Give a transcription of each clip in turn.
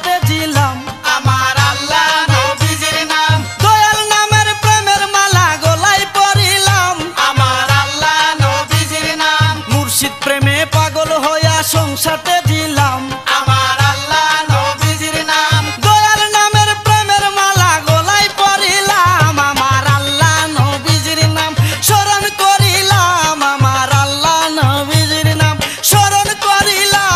সংসারতে জিলাম। আমার আল্লাহ নবীজির নাম, দয়াল নামের প্রেমের মালা গলায় পরিলাম। আমার আল্লাহ নবীজির নাম, মুর্শিদ প্রেমে পাগল হইয়া সংসারতে জিলাম। আমার আল্লাহ নবীজির নাম, দয়াল নামের প্রেমের মালা গলায় পরিলাম। আমার আল্লাহ নবীজির নাম স্মরণ করিলাম। আমার আল্লাহ নবীজির নাম স্মরণ করিলাম।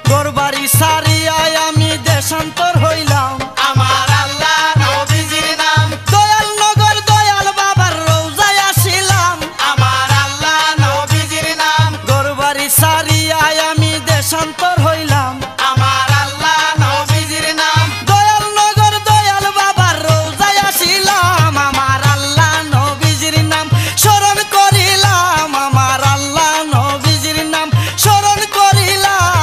ঘরবাড়ি সারিয়ায় আমি দেশান্তর হইলাম। আমার আল্লাহ নবীজির নাম, দয়াল নগর দয়াল বাবার রওজায় আসিলাম। আমার আল্লাহ নবীজির নাম, ঘরবাড়ি সারিয়ায় আমি দেশান্তর হইলাম। আমার আল্লাহ নবীজির নাম, দয়াল নগর দয়াল বাবার রওজায় আসিলাম। আমার আল্লাহ নবীজির নাম স্মরণ করিলাম। আমার আল্লাহ নবীজির নাম স্মরণ করিলাম।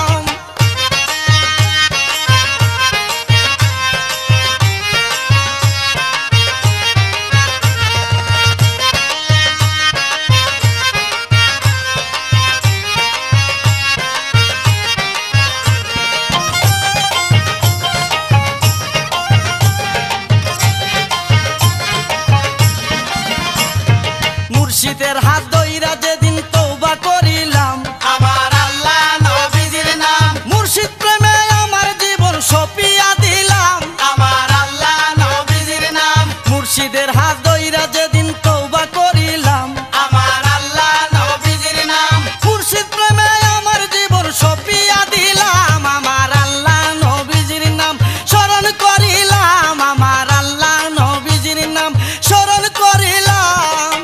মুর্শিদের হাত ধইরা যেদিন তওবা করিলাম। আমার আল্লাহ নবীজির নাম, মুর্শিদ প্রেমে আমার জীবন সপিয়া দিলাম। আমার আল্লাহ নবীজির নাম, মুর্শিদের হাত ধইরা যেদিন তওবা করিলাম। আমার আল্লাহ নবীজির নাম, মুর্শিদ প্রেমে আমার জীবন সপিয়া দিলাম। আমার আল্লাহ নবীজির নাম স্মরণ করিলাম। আমার আল্লাহ নবীজির নাম স্মরণ করিলাম।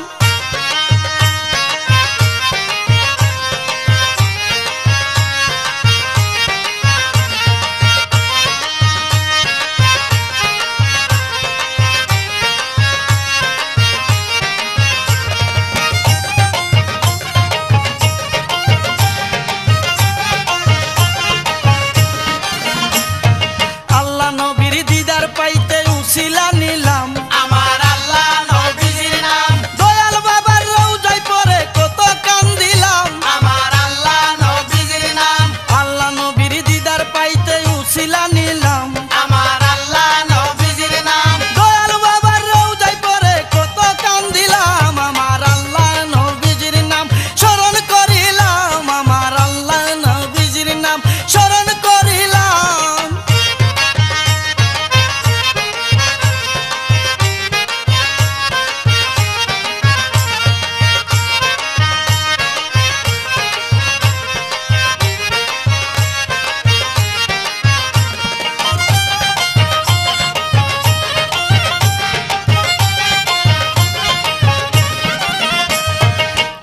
আল্লাহ নবীর দিদার পাইতে উছিলা নিলাম। আমার আল্লাহ নবীজির নাম, দয়াল বাবার রওজায় পরে কত কান্দিলাম। আমার আল্লাহ নবীজির নাম, আল্লাহ নবীর দিদার পাইতে উছিলা নিলাম। আমার আল্লাহ নবীজির নাম, দয়াল বাবার রওজায় পরে কত কান্দিলাম। আমার আল্লাহ নবীজির নাম স্মরণ করিলাম। আমার আল্লাহ নবীজির নাম স্মরণ করিলাম।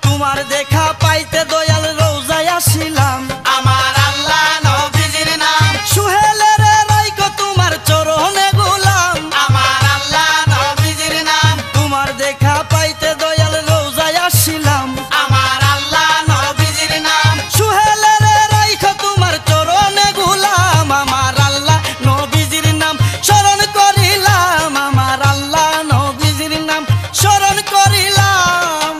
তোমার দেখা পাইতে দয়াল রওজায় আসিলাম। আমার আল্লাহ নবীজির নাম, সুহেলের রাইকো তোমার চরণে গুলাম। আমার আল্লাহ নবীজির নাম, তোমার দেখা পাইতে দয়াল রওজায় আসিলাম। আমার আল্লাহ নবীজির নাম, সুহেলের রাইকো তোমার চরণে গুলাম। আমার আল্লাহ নবীজির নাম স্মরণ করিলাম। আমার আল্লাহ নবীজির নাম স্মরণ করিলাম।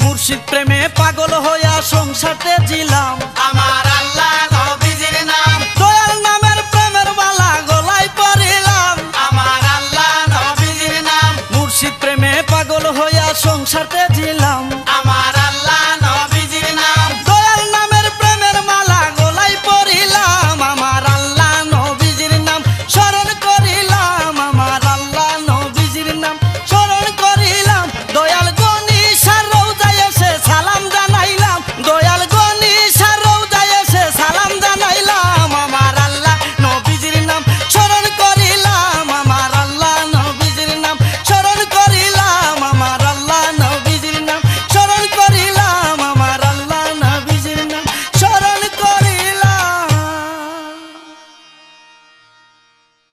মুর্শিদ প্রেমে পাগল হইয়া সংসারতে জিলাম। আমার আল্লাহ নবীজির নাম, দয়াল নামের প্রেমের মালা গলায় পরিলাম। আমার আল্লাহ নবীজির নাম, মুর্শিদ প্রেমে পাগল হইয়া সংসারতে জিলাম।